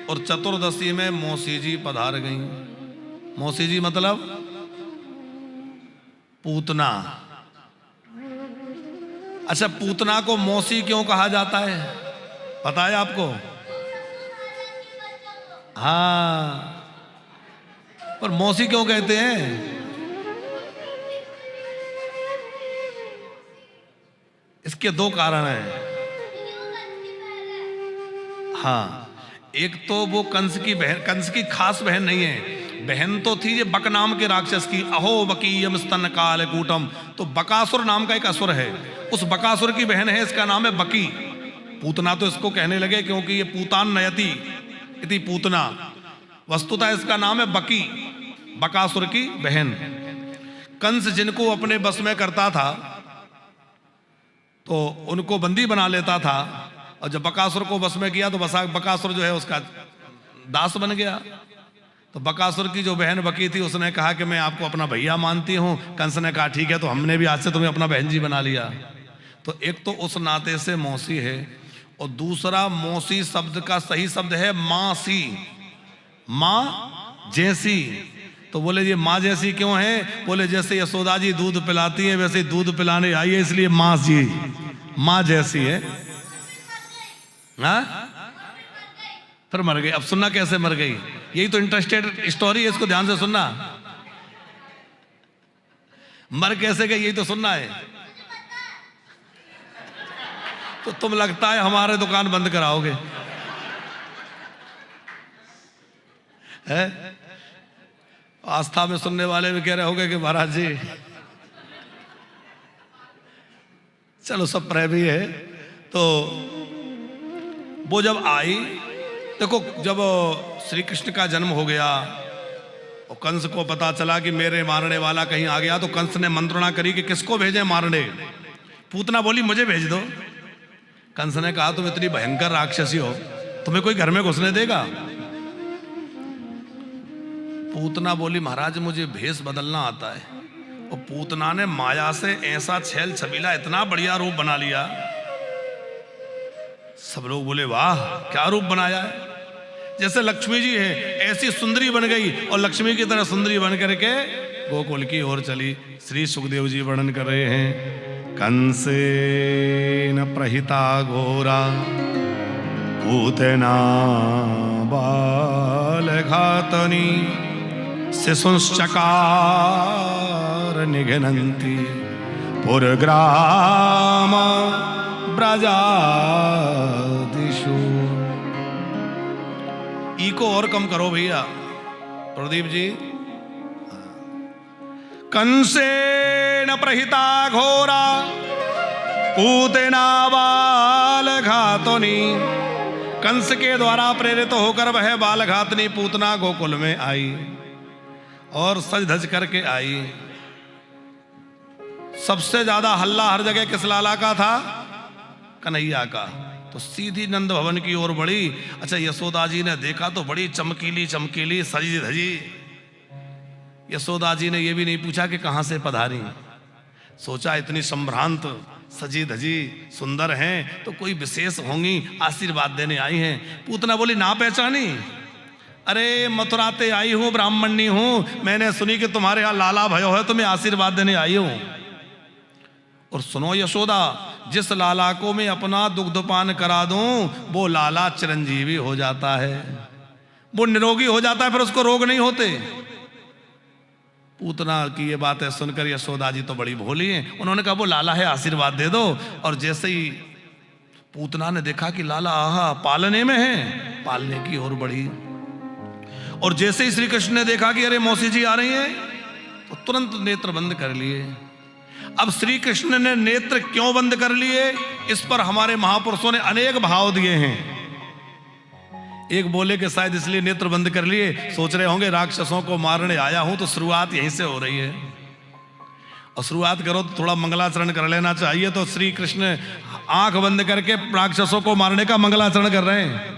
और चतुर्दशी में मौसी जी पधार गई। मौसी जी मतलब पूतना। अच्छा, पूतना को मौसी क्यों कहा जाता है, पता है आपको? हाँ, पर मौसी क्यों कहते हैं? इसके दो कारण हैं। हाँ, एक तो वो कंस की बहन, कंस की खास बहन नहीं है, बहन तो थी ये बक नाम के राक्षस की। अहो बकीयम स्तन काल कूटम, तो बकासुर नाम का एक असुर है, उस बकासुर की बहन है, इसका नाम है बकी। पूतना तो इसको कहने लगे क्योंकि ये पूतान नयति इति पूतना, वस्तुतः इसका नाम है बकी, बकासुर की बहन। कंस जिनको अपने बस में करता था तो उनको बंदी बना लेता था, और जब बकासुर को बस में किया तो बकासुर जो है उसका दास बन गया। तो बकासुर की जो बहन बकी थी उसने कहा कि मैं आपको अपना भैया मानती हूँ। कंस ने कहा ठीक है, तो हमने भी आज से तुम्हें अपना बहन जी बना लिया। तो एक तो उस नाते से मौसी है, और दूसरा मौसी शब्द का सही शब्द है मासी, माँ जैसी। तो बोले ये माँ जैसी क्यों है? बोले जैसे यशोदा जी दूध पिलाती है वैसे दूध पिलाने आई है, इसलिए माँ जी माँ जैसी है। हाँ, फिर मर गई। अब सुनना कैसे मर गई, यही तो इंटरेस्टेड स्टोरी है, इसको ध्यान से सुनना। मर कैसे गई यही तो सुनना है। तो तुम लगता है हमारे दुकान बंद कराओगे है? आस्था में सुनने वाले भी कह रहे होंगे कि महाराज जी चलो सब प्रेम ही है। तो वो जब आई, देखो जब श्री कृष्ण का जन्म हो गया और कंस को पता चला कि मेरे मारने वाला कहीं आ गया, तो कंस ने मंत्रणा करी कि किसको भेजें मारने। पूतना बोली मुझे भेज दो। कंस ने कहा तुम इतनी भयंकर राक्षसी हो, तुम्हें कोई घर में घुसने देगा? पूतना बोली महाराज मुझे भेष बदलना आता है। और पूतना ने माया से ऐसा छैल छबीला इतना बढ़िया रूप बना लिया, सब लोग बोले वाह क्या रूप बनाया है। जैसे लक्ष्मी जी है ऐसी सुंदरी बन गई, और लक्ष्मी की तरह सुंदरी बन करके गोकुल की ओर चली। श्री सुखदेव जी वर्णन कर रहे हैं, कंसेन प्रहिता घोरा पूतना बाल घातनी शिशुश्चकार निघ्नन्ति पुरग्राम ब्रजादिषु। ई को और कम करो भैया प्रदीप जी। कंसेन प्रहिता घोरा पूतना बाल घातनी, कंस के द्वारा प्रेरित होकर वह बाल घातनी पूतना गोकुल में आई और सज धज करके आई। सबसे ज्यादा हल्ला हर जगह किस लाला का था? कन्हैया का। तो सीधी नंद भवन की ओर बढ़ी। अच्छा, यशोदा जी ने देखा तो बड़ी चमकीली चमकीली सजी धजी। यशोदा जी ने यह भी नहीं पूछा कि कहां से पधारी, सोचा इतनी संभ्रांत सजी धजी सुंदर हैं तो कोई विशेष होंगी, आशीर्वाद देने आई हैं। पूतना बोली ना पहचानी? अरे मथुराते आई हूं, ब्राह्मणी हूं, मैंने सुनी कि तुम्हारे यहां लाला भयो है तो मैं आशीर्वाद देने आई हूं। और सुनो यशोदा, जिस लाला को मैं अपना दुग्धपान करा दूं वो लाला चिरंजीवी हो जाता है, वो निरोगी हो जाता है, फिर उसको रोग नहीं होते। पूतना की ये बात है सुनकर यशोदा जी तो बड़ी भोली हैं, उन्होंने कहा वो लाला है आशीर्वाद दे दो। और जैसे ही पूतना ने देखा कि लाला आहा पालने में है, पालने की ओर बढ़ी। और जैसे ही श्री कृष्ण ने देखा कि अरे मौसी जी आ रही हैं, तो तुरंत नेत्र बंद कर लिए। अब श्री कृष्ण ने नेत्र क्यों बंद कर लिए, इस पर हमारे महापुरुषों ने अनेक भाव दिए हैं। एक बोले कि शायद इसलिए नेत्र बंद कर लिए, सोच रहे होंगे राक्षसों को मारने आया हूं तो शुरुआत यहीं से हो रही है, और शुरुआत करो तो थोड़ा मंगलाचरण कर लेना चाहिए। तो श्री कृष्ण आंख बंद करके राक्षसों को मारने का मंगलाचरण कर रहे हैं।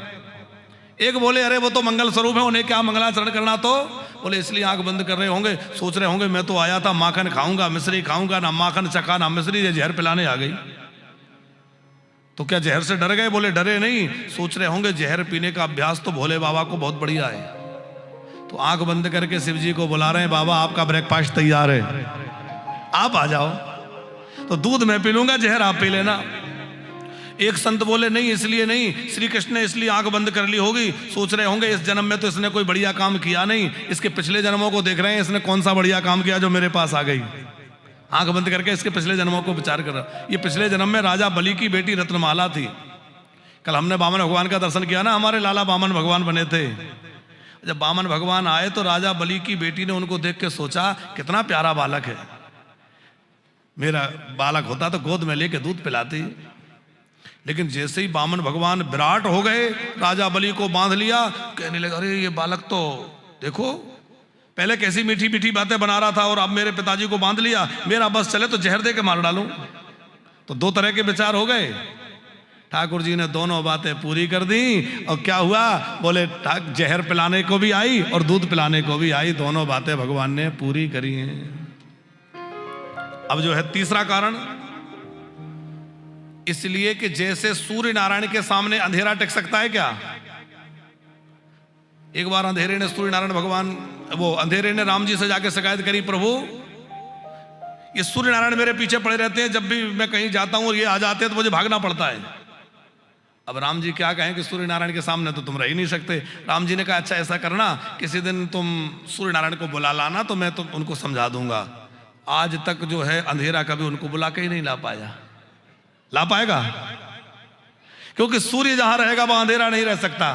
एक बोले अरे वो तो मंगल स्वरूप है, उन्हें क्या मंगलाचरण करना? तो बोले इसलिए आंख बंद कर रहे होंगे, सोच रहे होंगे मैं तो आया था माखन खाऊंगा, मिश्री खाऊंगा, ना माखन चखा ना मिश्री, ये जहर पिलाने आ गई। तो क्या जहर से डर गए? बोले डरे नहीं, सोच रहे होंगे जहर पीने का अभ्यास तो भोले बाबा को बहुत बढ़िया है। तो आंख बंद करके शिव जी को बुला रहे हैं, बाबा आपका ब्रेकफास्ट तैयार है, आप आ जाओ। तो दूध मैं पी लूंगा, जहर आप पी लेना। एक संत बोले नहीं, इसलिए नहीं, श्री कृष्ण ने इसलिए आंख बंद कर ली होगी, सोच रहे होंगे इस जन्म में तो इसने कोई बढ़िया काम किया नहीं, इसके पिछले जन्मों को देख रहे हैं, इसने कौन सा बढ़िया काम किया जो मेरे पास आ गई। आंख बंद करके इसके पिछले जन्मों को विचार कर रहा। ये पिछले जन्म में राजा बलि की बेटी रत्नमाला थी। कल हमने वामन भगवान का दर्शन किया ना, हमारे लाला वामन भगवान बने थे। जब वामन भगवान आए तो राजा बलि की बेटी ने उनको देख के सोचा कितना प्यारा बालक है, मेरा बालक होता तो गोद में लेके दूध पिलाती। लेकिन जैसे ही वामन भगवान विराट हो गए, राजा बलि को बांध लिया, कहने लगा अरे ये बालक तो देखो पहले कैसी मीठी मीठी बातें बना रहा था और अब मेरे पिताजी को बांध लिया, मेरा बस चले तो जहर दे के मार डालूं। तो दो तरह के विचार हो गए। ठाकुर जी ने दोनों बातें पूरी कर दी और क्या हुआ? बोले जहर पिलाने को भी आई और दूध पिलाने को भी आई, दोनों बातें भगवान ने पूरी करी हैं। अब जो है तीसरा कारण, इसलिए कि जैसे सूर्य नारायण के सामने अंधेरा टिक सकता है क्या? एक बार अंधेरे ने सूर्य नारायण भगवान, वो अंधेरे ने राम जी से जाके शिकायत करी, प्रभु ये सूर्य नारायण मेरे पीछे पड़े रहते हैं, जब भी मैं कहीं जाता हूं और ये आ जाते हैं तो मुझे भागना पड़ता है। अब राम जी क्या कहें कि सूर्य नारायण के सामने तो तुम रह ही नहीं सकते। राम जी ने कहा अच्छा ऐसा करना, किसी दिन तुम सूर्य नारायण को बुला लाना तो मैं तो उनको समझा दूंगा। आज तक जो है अंधेरा कभी उनको बुला के ही नहीं ला पाया। ला पाएगा? क्योंकि सूर्य जहां रहेगा वहां अंधेरा नहीं रह सकता।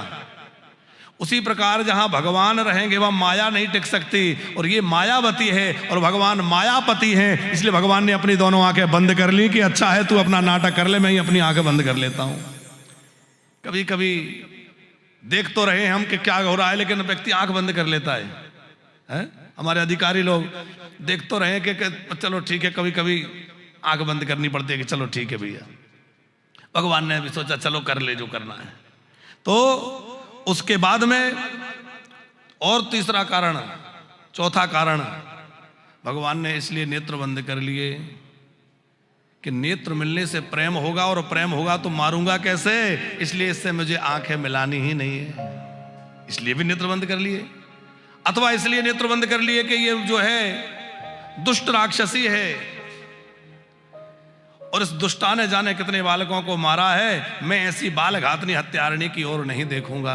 उसी प्रकार जहां भगवान रहेंगे वहां माया नहीं टिक सकती, और ये मायावती है और भगवान मायापति है। इसलिए भगवान ने अपनी दोनों आंखें बंद कर ली कि अच्छा है तू अपना नाटक कर ले, मैं ही अपनी आंखें बंद कर लेता हूं। कभी कभी देख तो रहे हम कि क्या हो रहा है, लेकिन व्यक्ति आंख बंद कर लेता है? हमारे अधिकारी लोग देख तो रहे कि चलो ठीक है, कभी कभी आंख बंद करनी पड़ती है कि चलो ठीक है भैया। भगवान ने भी सोचा चलो कर ले जो करना है। तो उसके बाद में और तीसरा कारण, चौथा कारण भगवान ने इसलिए नेत्र बंद कर लिए कि नेत्र मिलने से प्रेम होगा, और प्रेम होगा तो मारूंगा कैसे, इसलिए इससे मुझे आंखें मिलानी ही नहीं है, इसलिए भी नेत्र बंद कर लिए। अथवा इसलिए नेत्र बंद कर लिए कि ये जो है दुष्ट राक्षसी है और इस दुष्टा ने जाने कितने बालकों को मारा है, मैं ऐसी बाल घातनी हत्यारणी की ओर नहीं देखूंगा,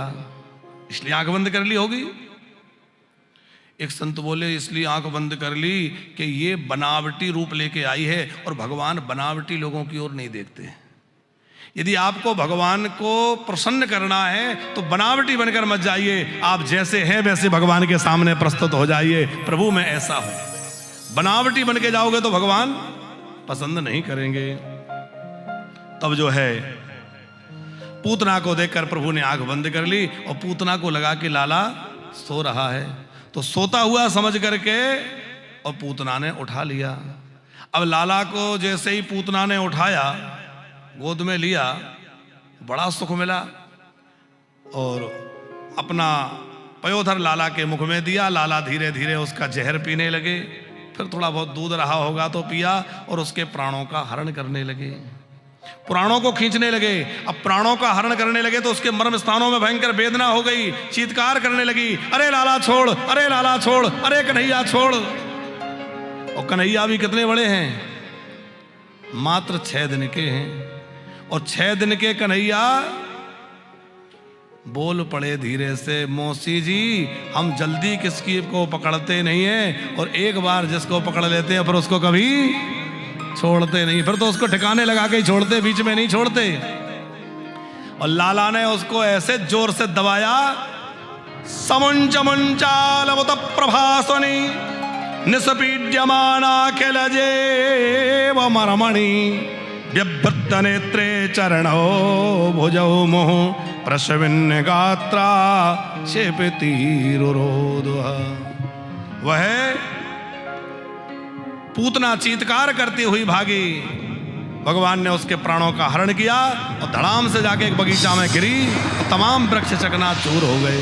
इसलिए आंख बंद कर ली होगी। एक संत बोले इसलिए आंख बंद कर ली कि ये बनावटी रूप लेके आई है और भगवान बनावटी लोगों की ओर नहीं देखते। यदि आपको भगवान को प्रसन्न करना है तो बनावटी बनकर मत जाइए, आप जैसे हैं वैसे भगवान के सामने प्रस्तुत हो जाइए, प्रभु मैं ऐसा हूं। बनावटी बन के जाओगे तो भगवान पसंद नहीं करेंगे। तब जो है पूतना को देखकर प्रभु ने आंख बंद कर ली और पूतना को लगा कि लाला सो रहा है, तो सोता हुआ समझ करके और पूतना ने उठा लिया। अब लाला को जैसे ही पूतना ने उठाया, गोद में लिया, बड़ा सुख मिला और अपना पयोधर लाला के मुख में दिया। लाला धीरे धीरे उसका जहर पीने लगे, फिर थोड़ा बहुत दूध रहा होगा तो पिया और उसके प्राणों का हरण करने लगे, प्राणों को खींचने लगे। अब प्राणों का हरण करने लगे तो उसके मर्म स्थानों में भयंकर वेदना हो गई, चीत्कार करने लगी, अरे लाला छोड़, अरे लाला छोड़, अरे कन्हैया छोड़। और कन्हैया भी कितने बड़े हैं, मात्र 6 दिन के हैं, और 6 दिन के कन्हैया बोल पड़े धीरे से, मौसी जी हम जल्दी किसकी को पकड़ते नहीं है, और एक बार जिसको पकड़ लेते हैं फिर उसको कभी छोड़ते नहीं, फिर तो उसको ठिकाने लगा के ही छोड़ते, बीच में नहीं छोड़ते। और लाला ने उसको ऐसे जोर से दबाया, समुंच मुंचालवत प्रभासनी निस्पीड्यमाना खिलजेव मरमणि व्यभृत नेत्रे चरणो भुजौ मुह प्रशविन्न गात्रा क्षेपतिरुरोधः। वह पूतना चीत्कार करती हुई भागी, भगवान ने उसके प्राणों का हरण किया और धड़ाम से जाके एक बगीचा में गिरी और तमाम वृक्ष चकनाचूर हो गए।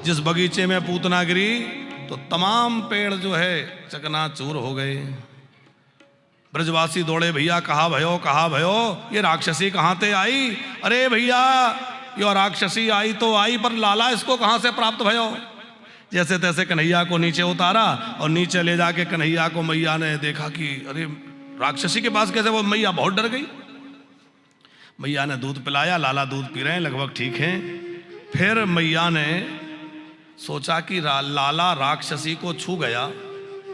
जिस बगीचे में पूतना गिरी तो तमाम पेड़ जो है चकनाचूर हो गए। ब्रजवासी दौड़े, भैया कहाँ भयो, ये राक्षसी कहाँ ते आई? अरे भैया यो राक्षसी आई तो आई, पर लाला इसको कहाँ से प्राप्त भयो? जैसे तैसे कन्हैया को नीचे उतारा और नीचे ले जाके कन्हैया को मैया ने देखा कि अरे राक्षसी के पास कैसे, वो मैया बहुत डर गई। मैया ने दूध पिलाया, लाला दूध पी रहे हैं, लगभग ठीक हैं। फिर मैया ने सोचा कि लाला राक्षसी को छू गया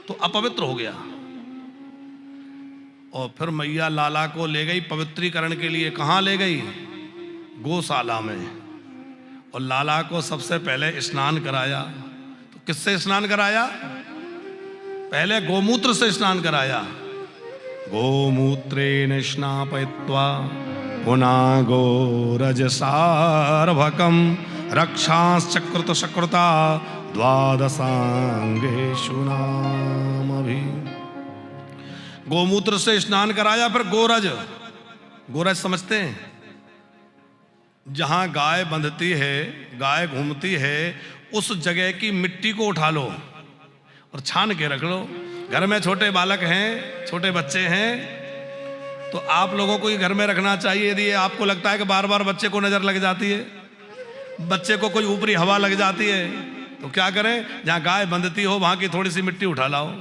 तो अपवित्र हो गया, और फिर मैया लाला को ले गई पवित्रीकरण के लिए। कहाँ ले गई? गौशाला में। और लाला को सबसे पहले स्नान कराया। तो किससे स्नान कराया? पहले गोमूत्र से स्नान कराया। गोमूत्रेण स्नापयित्वा पुनः गोरज सार्भकम रक्षाश्चकृत सकृता द्वादशांगेषु नामभि। गोमूत्र से स्नान कराया, फिर गोरज। गोरज समझते हैं? जहां गाय बंधती है, गाय घूमती है, उस जगह की मिट्टी को उठा लो और छान के रख लो। घर में छोटे बालक हैं, छोटे बच्चे हैं, तो आप लोगों को ही घर में रखना चाहिए। यदि आपको लगता है कि बार बार बच्चे को नजर लग जाती है, बच्चे को कोई ऊपरी हवा लग जाती है, तो क्या करें? जहां गाय बंधती हो वहां की थोड़ी सी मिट्टी उठा लाओ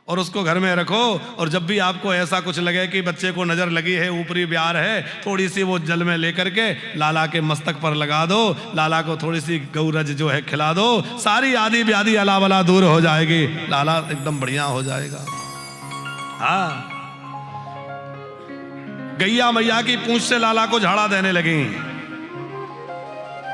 और उसको घर में रखो। और जब भी आपको ऐसा कुछ लगे कि बच्चे को नजर लगी है, ऊपरी ब्यार है, थोड़ी सी वो जल में लेकर के लाला के मस्तक पर लगा दो, लाला को थोड़ी सी गौरज जो है खिला दो, सारी आदि व्याधि अलावला दूर हो जाएगी, लाला एकदम बढ़िया हो जाएगा। हाँ, गैया मैया की पूंछ से लाला को झाड़ा देने लगी।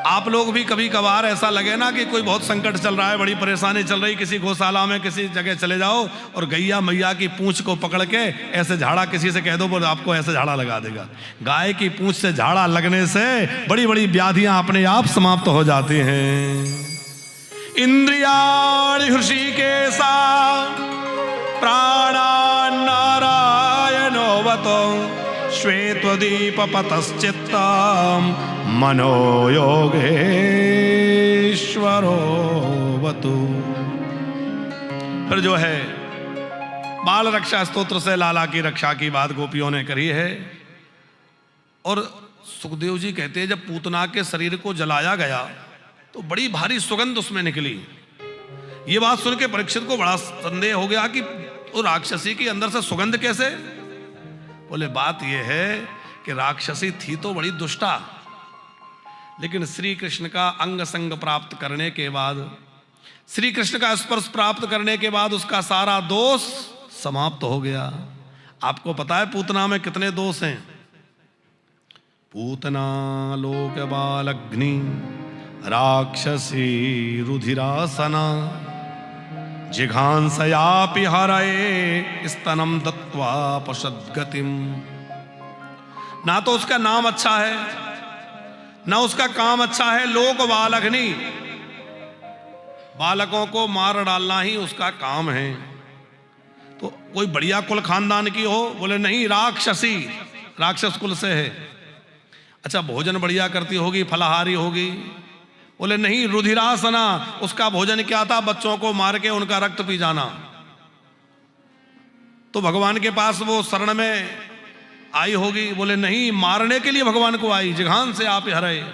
आप लोग भी कभी कभार ऐसा लगे ना कि कोई बहुत संकट चल रहा है, बड़ी परेशानी चल रही, किसी गौशाला में किसी जगह चले जाओ और गैया मैया की पूंछ को पकड़ के ऐसे झाड़ा किसी से कह दो, बोले आपको ऐसे झाड़ा लगा देगा। गाय की पूंछ से झाड़ा लगने से बड़ी बड़ी व्याधियां अपने आप समाप्त हो जाती हैं। इंद्रियाणि हृषिकेशा प्राणान् नारायणोऽवतो श्वेतदीपपतश्चित्तम् मनो योगेश्वरोऽवतु। फिर जो है बाल रक्षा स्तोत्र से लाला की रक्षा की बात गोपियों ने करी है। और सुखदेव जी कहते हैं जब पूतना के शरीर को जलाया गया तो बड़ी भारी सुगंध उसमें निकली। ये बात सुन के परीक्षित को बड़ा संदेह हो गया कि वो राक्षसी की अंदर से सुगंध कैसे? बोले बात यह है कि राक्षसी थी तो बड़ी दुष्टा, लेकिन श्री कृष्ण का अंग संग प्राप्त करने के बाद, श्री कृष्ण का स्पर्श प्राप्त करने के बाद उसका सारा दोष समाप्त हो गया। आपको पता है पूतना में कितने दोष हैं? पूतना लोक बालग्नि राक्षसी रुधिरासना जिघांसयापि हरये स्तनम दत्वा पशद्गतिम। ना तो उसका नाम अच्छा है, ना उसका काम अच्छा है। लोक बालग्नि, बालकों को मार डालना ही उसका काम है। तो कोई बढ़िया कुल खानदान की हो? बोले नहीं, राक्षसी, राक्षस कुल से है। अच्छा, भोजन बढ़िया करती होगी, फलाहारी होगी? बोले नहीं, रुधिरासना, उसका भोजन क्या था? बच्चों को मार के उनका रक्त पी जाना। तो भगवान के पास वो शरण में आई होगी? बोले नहीं, मारने के लिए भगवान को आई, जिघान से आप हरे।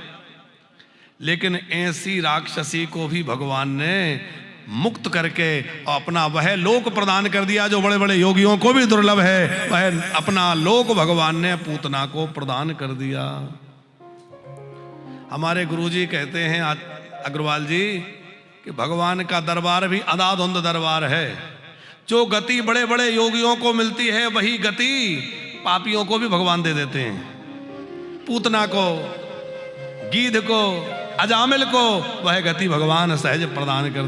लेकिन ऐसी राक्षसी को भी भगवान ने मुक्त करके अपना वह लोक प्रदान कर दिया जो बड़े बड़े योगियों को भी दुर्लभ है। वह अपना लोक भगवान ने पूतना को प्रदान कर दिया। हमारे गुरुजी कहते हैं अग्रवाल जी कि भगवान का दरबार भी अंधाधुंध दरबार है। जो गति बड़े बड़े योगियों को मिलती है वही गति पापियों को भी भगवान दे देते हैं। पूतना को, गीध को, अजामिल को वह गति भगवान सहज प्रदान कर